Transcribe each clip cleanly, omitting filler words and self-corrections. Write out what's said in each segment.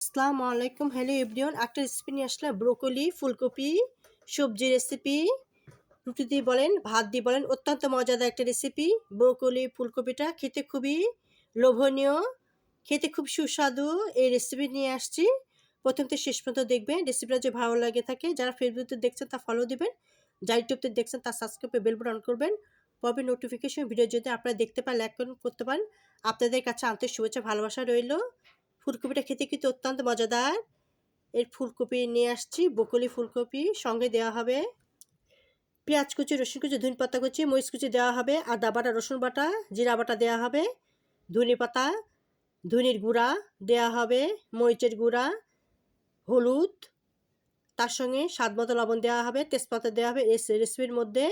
আসসালামু আলাইকুম। Hello everyone, একটা রেসিপি নিয়ে আসলাম। ব্রোকলি ফুলকপি সবজি রেসিপি। রুটি দিয়ে বলেন, ভাত দিয়ে বলেন, অত্যন্ত মজাদার একটা রেসিপি। ব্রোকলি ফুলকপিটা খেতে খুবই লোভনীয়, খেতে খুব সুস্বাদু। এই রেসিপি নিয়ে আসছি। প্রথম থেকে শেষ পর্যন্ত দেখবেন। রেসিপিটা যদি ভালো লাগে থাকে, যারা ফেসবুকে দেখছেন তা ফলো দিবেন, যারা ইউটিউবতে দেখছেন তার সাবস্ক্রাইব বেল বাটন অন করবেন। পরে নোটিফিকেশন ভিডিও যদি আপনারা দেখতে পান, লাইক করতে পারেন। আপনাদের কাছে আন্তরিক শুভেচ্ছা ভালোবাসা রইল। ফুলকপিটা খেতে কিন্তু অত্যন্ত মজাদার। এর ফুলকপি নিয়ে আসছি, ব্রোকলি ফুলকপি। সঙ্গে দেওয়া হবে পেঁয়াজ কুচি, রসুন কুচি, ধনে পাতা কুচি, মরিচ কুচি দেওয়া হবে, আদা বাটা, রসুন বাটা, জিরা বাটা দেওয়া হবে, ধনে পাতা, ধনের গুঁড়া দেওয়া হবে, মরিচের গুঁড়া, হলুদ, তার সঙ্গে স্বাদ মতো লবণ দেওয়া হবে, তেজপাতা দেওয়া হবে। এই রেসিপির মধ্যে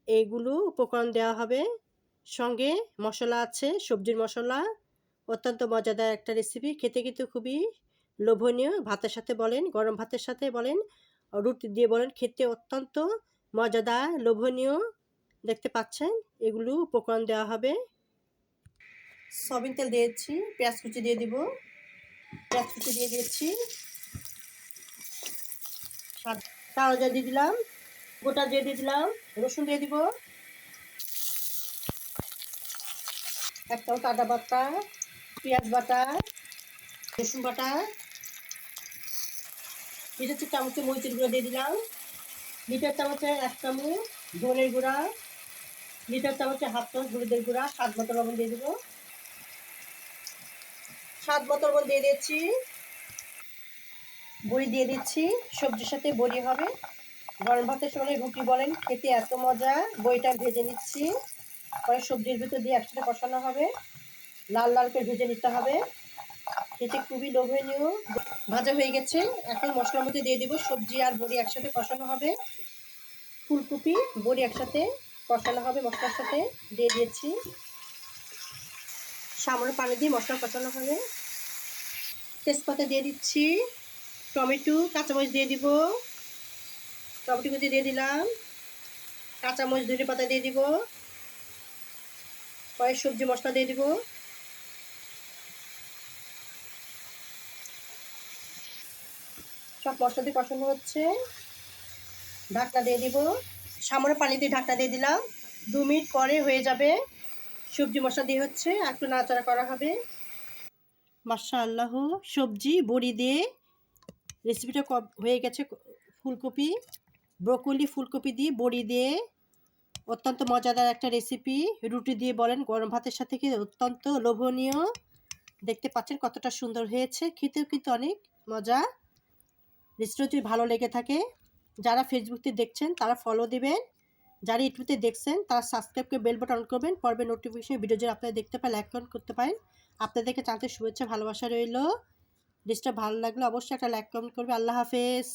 এইগুলো উপকরণ দেওয়া হবে। সঙ্গে মশলা আছে, সবজির মশলা। অত্যন্ত মজাদার একটা রেসিপি, খেতে কিন্তু খুবই লোভনীয়। ভাতের সাথে বলেন, গরম ভাতের সাথে বলেন, রুটি দিয়ে বলেন, খেতে অত্যন্ত মজাদার, লোভনীয়। দেখতে পাচ্ছেন এগুলো উপকরণ দেওয়া হবে। সয়াবিন তেল দিয়েছি, পেঁয়াজ কুচি দিয়ে দিব, পেঁয়াজ কুচি দিয়ে দিয়েছি, কালো জিরা দিয়ে দিলাম, গোটা দিয়ে দিলাম, রসুন দিয়ে দিব, এক চামচ আদা বাটা, পেঁয়াজ বাটা, রসুন বাটা, লিটার চামচে মরিচের গুঁড়ো দিয়ে দিলাম, লিটার চামচে এক চামচ ধনের গুঁড়া, লিটার চামচে হাফ চামচ হলুদের গুঁড়া, স্বাদ মতো লবণ দিয়ে দিব, স্বাদ মতো লবণ দিয়ে দিচ্ছি, বড়ি দিয়ে দিচ্ছি। সবজির সাথে বড়ি হবে। গরম ভাতের সঙ্গে রুটি বলেন, খেতে এত মজা। বড়িটা ভেজে নিচ্ছি, পরে সবজির ভিতর দিয়ে একসাথে কষানো হবে, লাল লাল করে ভেজে নিতে হবে। খেতে খুবই লোভনীয়। ভাজা হয়ে গেছে, এখন মশলার মধ্যে দিয়ে দিব। সবজি আর বড়ি একসাথে কষানো হবে, ফুলকপি বড়ি একসাথে কষানো হবে, মশলার সাথে দিয়ে দিয়েছি। সামান্য পানি দিয়ে মশলা কষানো হবে। তেজপাতা দিয়ে দিচ্ছি, টমেটো কাঁচামরিচ দিয়ে দিব, টমেটো কুচি দিয়ে দিলাম, কাঁচামরিচ ধনে পাতা দিয়ে দিব, কয়েক সবজি মশলা দিয়ে দিব। সব মশলা দিয়ে কষানো হচ্ছে, ঢাকনা দিয়ে দিব। সামান্য পানি দিয়ে ঢাকনা দিয়ে দিলাম, 2 মিনিট পরে হয়ে যাবে। সবজি মশলা দিয়ে হচ্ছে, একটু নাড়াচাড়া করা হবে। মাশাআল্লাহ, সবজি বড়ি দিয়ে রেসিপিটা হয়ে গেছে। ফুলকপি ব্রোকলি ফুলকপি দিয়ে বড়ি দিয়ে অত্যন্ত মজাদার একটা রেসিপি। রুটি দিয়ে বলেন, গরম ভাতের সাথে কি অত্যন্ত লোভনীয়। দেখতে পাচ্ছেন কতটা সুন্দর হয়েছে, খেতেও কিন্তু অনেক মজা। রেসিপিটা যদি ভালো লেগে থাকে, যারা ফেসবুকতে দেখছেন তারা ফলো দিবেন, যারা ইউটিউবতে দেখছেন তারা সাবস্ক্রাইব করে বেল বাটন অন করবেন। পর্বে নোটিফিকেশন ভিডিও যদি আপনারা দেখতে পান, লাইক করতে পারেন। আপনাদেরকে জানতে শুভেচ্ছা ভালোবাসা রইল। রেসিপিটা ভালো লাগলে অবশ্যই একটা লাইক কমেন্ট করবে। আল্লাহ হাফেজ।